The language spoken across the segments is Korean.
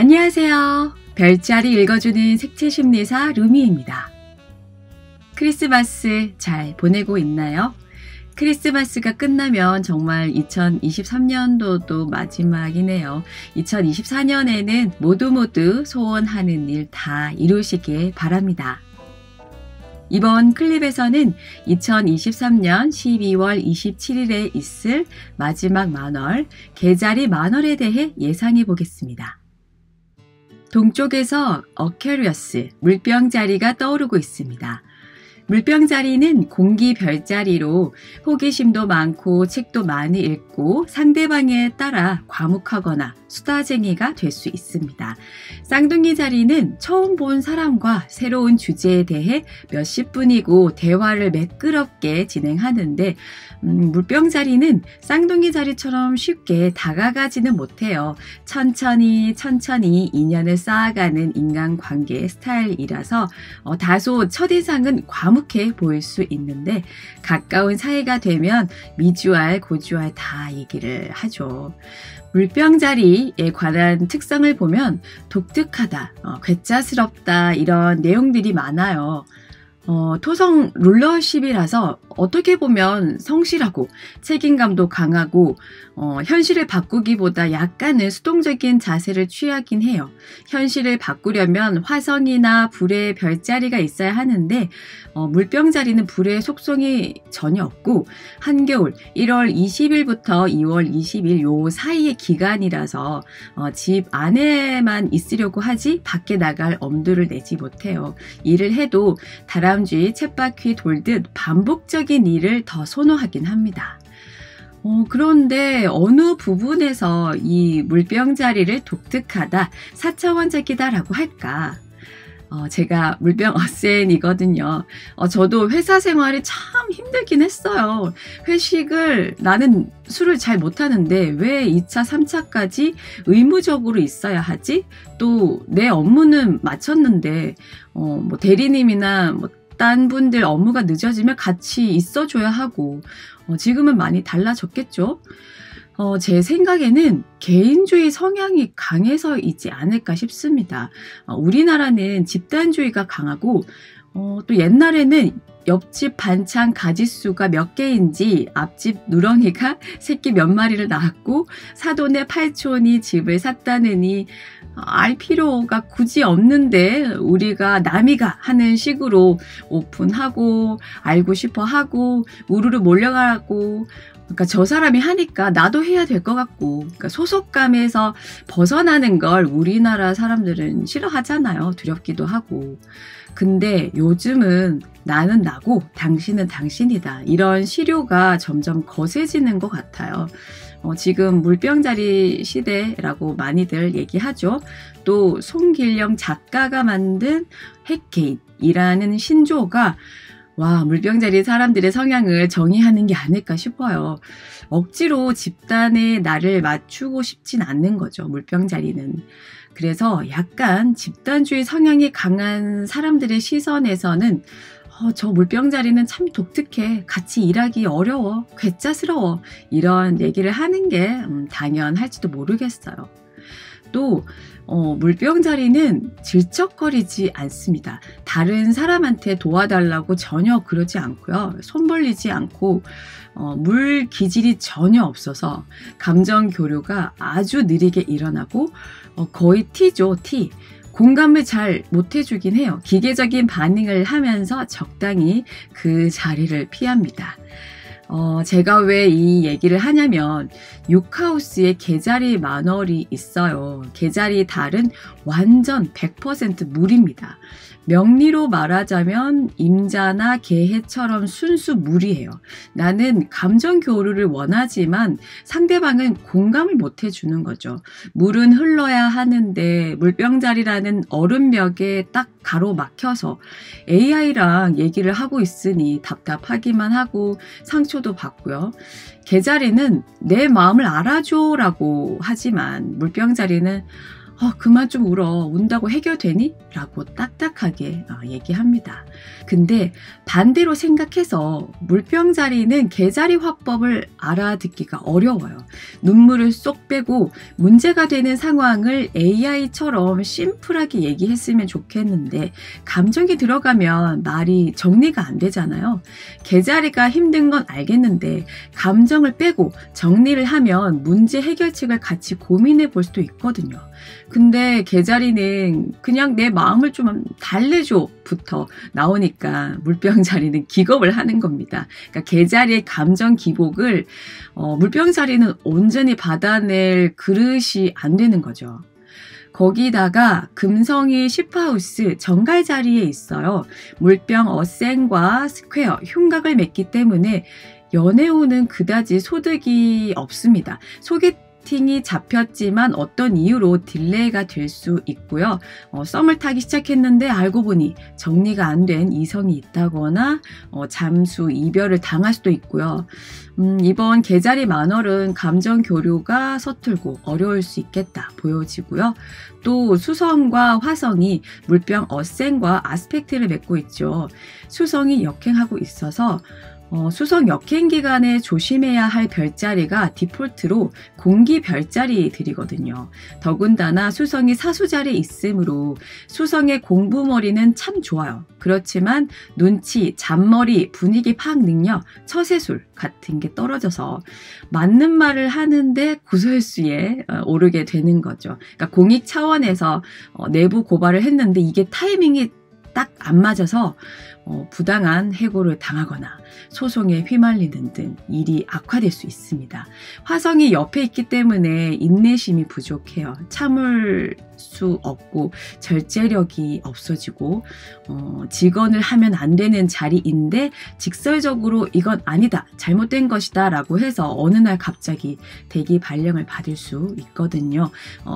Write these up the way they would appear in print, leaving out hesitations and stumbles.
안녕하세요. 별자리 읽어주는 색채심리사 루미입니다. 크리스마스 잘 보내고 있나요? 크리스마스가 끝나면 정말 2023년도도 마지막이네요. 2024년에는 모두 소원하는 일 다 이루시길 바랍니다. 이번 클립에서는 2023년 12월 27일에 있을 마지막 만월, 개자리 만월에 대해 예상해 보겠습니다. 동쪽에서 어퀘리어스, 물병자리가 떠오르고 있습니다. 물병자리는 공기 별자리로 호기심도 많고 책도 많이 읽고 상대방에 따라 과묵하거나 수다쟁이가 될 수 있습니다. 쌍둥이 자리는 처음 본 사람과 새로운 주제에 대해 몇십 분이고 대화를 매끄럽게 진행하는데 물병자리는 쌍둥이 자리처럼 쉽게 다가가지는 못해요. 천천히 인연을 쌓아가는 인간관계 스타일이라서 다소 첫인상은 과묵해 보일 수 있는데 가까운 사이가 되면 미주알, 고주알 다 얘기를 하죠. 물병자리에 관한 특성을 보면 독특하다, 괴짜스럽다 이런 내용들이 많아요. 토성 룰러십이라서 어떻게 보면 성실하고 책임감도 강하고 현실을 바꾸기보다 약간은 수동적인 자세를 취하긴 해요. 현실을 바꾸려면 화성이나 불의 별자리가 있어야 하는데 물병자리는 불의 속성이 전혀 없고 한겨울 1월 20일부터 2월 20일 요 사이의 기간이라서 집 안에만 있으려고 하지 밖에 나갈 엄두를 내지 못해요. 일을 해도 다람쥐 쳇바퀴 돌듯 반복적인 일을 더 선호하긴 합니다. 그런데 어느 부분에서 이 물병자리를 독특하다, 사차원적이다 라고 할까? 제가 물병 어센이거든요. 저도 회사 생활이 참 힘들긴 했어요. 회식을 나는 술을 잘 못하는데 왜 2차, 3차까지 의무적으로 있어야 하지? 또 내 업무는 마쳤는데 뭐 대리님이나 딴 분들 업무가 늦어지면 같이 있어줘야 하고 지금은 많이 달라졌겠죠? 제 생각에는 개인주의 성향이 강해서이지 않을까 싶습니다. 우리나라는 집단주의가 강하고 또 옛날에는 옆집 반찬 가짓수가 몇 개인지 앞집 누렁이가 새끼 몇 마리를 낳았고 사돈의 팔촌이 집을 샀다느니 알 필요가 굳이 없는데 우리가 남이가 하는 식으로 오픈하고 알고 싶어 하고 우르르 몰려가고 그러니까 저 사람이 하니까 나도 해야 될 것 같고 그러니까 소속감에서 벗어나는 걸 우리나라 사람들은 싫어하잖아요. 두렵기도 하고. 근데 요즘은 나는 나고 당신은 당신이다. 이런 시류가 점점 거세지는 것 같아요. 지금 물병자리 시대라고 많이들 얘기하죠. 또 송길령 작가가 만든 핵게임이라는 신조어가 물병자리 사람들의 성향을 정의하는 게 아닐까 싶어요. 억지로 집단에 나를 맞추고 싶진 않는 거죠, 물병자리는. 그래서 약간 집단주의 성향이 강한 사람들의 시선에서는 저 물병자리는 참 독특해, 같이 일하기 어려워, 괴짜스러워 이런 얘기를 하는 게 당연할지도 모르겠어요. 또 물병자리는 질척거리지 않습니다. 다른 사람한테 도와달라고 전혀 그러지 않고요. 손 벌리지 않고 물 기질이 전혀 없어서 감정 교류가 아주 느리게 일어나고 거의 T죠, T. 공감을 잘 못해주긴 해요. 기계적인 반응을 하면서 적당히 그 자리를 피합니다. 제가 왜 이 얘기를 하냐면 6하우스에 개자리 만월이 있어요. 개자리 달은 완전 100% 물입니다. 명리로 말하자면 임자나 개해처럼 순수 물이에요. 나는 감정 교류를 원하지만 상대방은 공감을 못 해주는 거죠. 물은 흘러야 하는데 물병자리라는 얼음벽에 딱 가로막혀서 AI랑 얘기를 하고 있으니 답답하기만 하고 상처도 받고요. 개자리는 내 마음을 알아줘 라고 하지만 물병자리는 그만 좀 울어. 운다고 해결되니? 라고 딱딱하게 얘기합니다. 근데 반대로 생각해서 물병자리는 개자리 화법을 알아듣기가 어려워요. 눈물을 쏙 빼고 문제가 되는 상황을 AI처럼 심플하게 얘기했으면 좋겠는데 감정이 들어가면 말이 정리가 안 되잖아요. 개자리가 힘든 건 알겠는데 감정을 빼고 정리를 하면 문제 해결책을 같이 고민해 볼 수도 있거든요. 근데 개자리는 그냥 내 마음을 좀 달래줘 부터 나오니까 물병자리는 기겁을 하는 겁니다. 그러니까 개자리의 감정 기복을 물병자리는 온전히 받아낼 그릇이 안 되는 거죠. 거기다가 금성이 시파하우스 정갈 자리에 있어요. 물병 어센과 스퀘어 흉곽을 맺기 때문에 연애운은 그다지 소득이 없습니다. 소개팅이 잡혔지만 어떤 이유로 딜레이가 될 수 있고요. 썸을 타기 시작했는데 알고 보니 정리가 안 된 이성이 있다거나 잠수 이별을 당할 수도 있고요. 이번 개자리 만월은 감정 교류가 서툴고 어려울 수 있겠다 보여지고요. 또 수성과 화성이 물병 어센과 아스펙트를 맺고 있죠. 수성이 역행하고 있어서 수성 역행 기간에 조심해야 할 별자리가 디폴트로 공기 별자리들이거든요. 더군다나 수성이 사수자리에 있으므로 수성의 공부머리는 참 좋아요. 그렇지만 눈치, 잔머리, 분위기 파악 능력, 처세술 같은 게 떨어져서 맞는 말을 하는데 구설수에 오르게 되는 거죠. 그러니까 공익 차원에서 내부 고발을 했는데 이게 타이밍이 딱 안 맞아서 부당한 해고를 당하거나 소송에 휘말리는 등 일이 악화될 수 있습니다. 화성이 옆에 있기 때문에 인내심이 부족해요. 참을 수 없고 절제력이 없어지고 직언을 하면 안 되는 자리인데 직설적으로 이건 아니다, 잘못된 것이다 라고 해서 어느 날 갑자기 대기 발령을 받을 수 있거든요.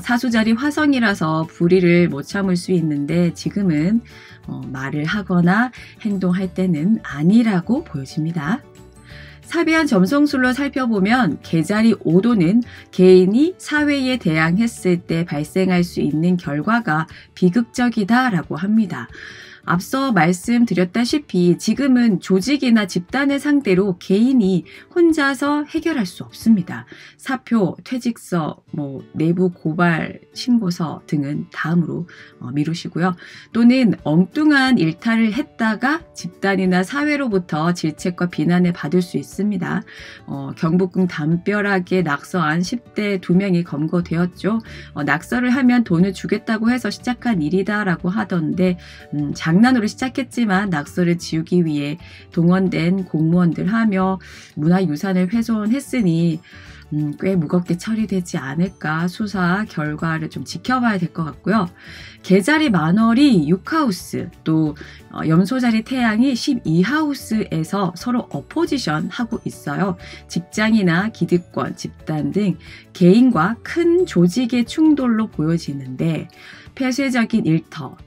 사수자리 화성이라서 불의를 못 참을 수 있는데 지금은 말을 하거나 행동할 때는 아니라고 보여집니다. 사비한 점성술로 살펴보면 개자리 5도는 개인이 사회에 대항했을 때 발생할 수 있는 결과가 비극적이다라고 합니다. 앞서 말씀드렸다시피 지금은 조직이나 집단을 상대로 개인이 혼자서 해결할 수 없습니다. 사표, 퇴직서, 내부 고발 신고서 등은 다음으로 미루시고요. 또는 엉뚱한 일탈을 했다가 집단이나 사회로부터 질책과 비난을 받을 수 있습니다. 경북궁 담벼락에 낙서한 10대 2명이 검거되었죠. 낙서를 하면 돈을 주겠다고 해서 시작한 일이다라고 하던데 장난으로 시작했지만 낙서를 지우기 위해 동원된 공무원들 하며 문화유산을 훼손했으니 꽤 무겁게 처리되지 않을까 수사 결과를 좀 지켜봐야 될 것 같고요. 개자리 만월이 6하우스 또 염소자리 태양이 12하우스에서 서로 어포지션 하고 있어요. 직장이나 기득권, 집단 등 개인과 큰 조직의 충돌로 보여지는데 폐쇄적인 일터,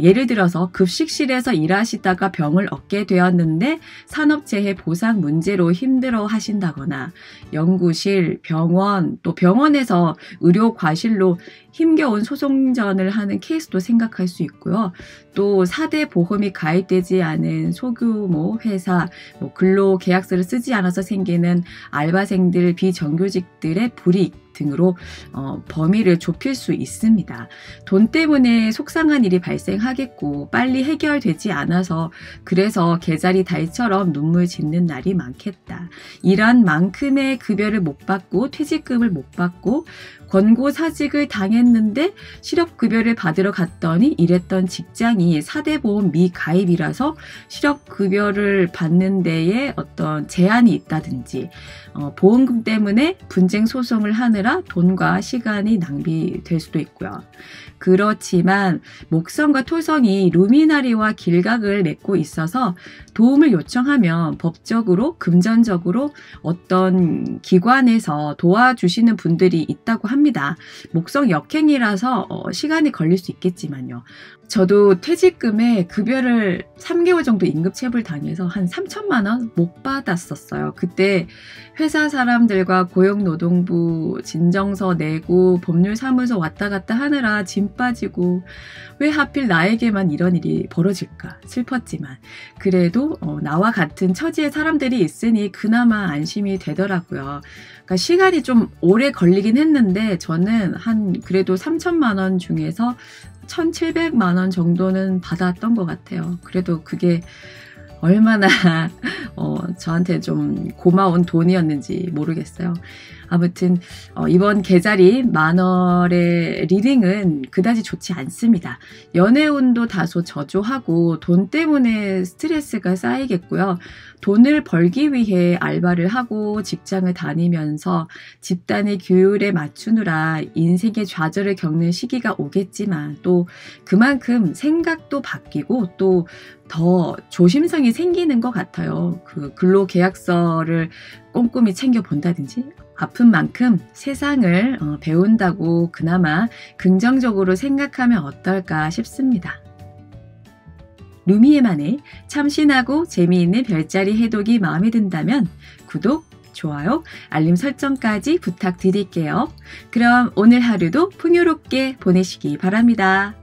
예를 들어서 급식실에서 일하시다가 병을 얻게 되었는데 산업재해 보상 문제로 힘들어 하신다거나 연구실, 병원, 또 병원에서 의료 과실로 힘겨운 소송전을 하는 케이스도 생각할 수 있고요. 또 4대 보험이 가입되지 않은 소규모 회사, 근로계약서를 쓰지 않아서 생기는 알바생들, 비정규직들의 불이익 등으로 범위를 좁힐 수 있습니다. 돈 때문에 속상한 일이 발생하겠고 빨리 해결되지 않아서 그래서 개자리 달처럼 눈물 짓는 날이 많겠다. 일한 만큼의 급여를 못 받고 퇴직금을 못 받고 권고사직을 당했는데 실업급여를 받으러 갔더니 일했던 직장이 4대 보험 미가입이라서 실업급여를 받는 데에 어떤 제한이 있다든지 보험금 때문에 분쟁 소송을 하느라 돈과 시간이 낭비될 수도 있고요. 그렇지만 목성과 토성이 루미나리와 길각을 맺고 있어서 도움을 요청하면 법적으로, 금전적으로 어떤 기관에서 도와주시는 분들이 있다고 합니다. 목성 역행이라서 시간이 걸릴 수 있겠지만요. 저도 퇴직금에 급여를 3개월 정도 임금체불 당해서 한 3천만 원 못 받았었어요. 그때 회사 사람들과 고용노동부 진정서 내고 법률사무소 왔다 갔다 하느라 짐 빠지고 왜 하필 나에게만 이런 일이 벌어질까 슬펐지만 그래도 나와 같은 처지의 사람들이 있으니 그나마 안심이 되더라고요. 그러니까 시간이 좀 오래 걸리긴 했는데 저는 한 그래도 3천만 원 중에서 1,700만 원 정도는 받았던 것 같아요. 그래도 그게 얼마나 저한테 좀 고마운 돈이었는지 모르겠어요. 아무튼 이번 계자리 만월의 리딩은 그다지 좋지 않습니다. 연애운도 다소 저조하고 돈 때문에 스트레스가 쌓이겠고요. 돈을 벌기 위해 알바를 하고 직장을 다니면서 집단의 규율에 맞추느라 인생의 좌절을 겪는 시기가 오겠지만 또 그만큼 생각도 바뀌고 또 더 조심성이 생기는 것 같아요. 그 근로계약서를 꼼꼼히 챙겨본다든지 아픈 만큼 세상을 배운다고 그나마 긍정적으로 생각하면 어떨까 싶습니다. 루미에만의 참신하고 재미있는 별자리 해독이 마음에 든다면 구독, 좋아요, 알림 설정까지 부탁드릴게요. 그럼 오늘 하루도 풍요롭게 보내시기 바랍니다.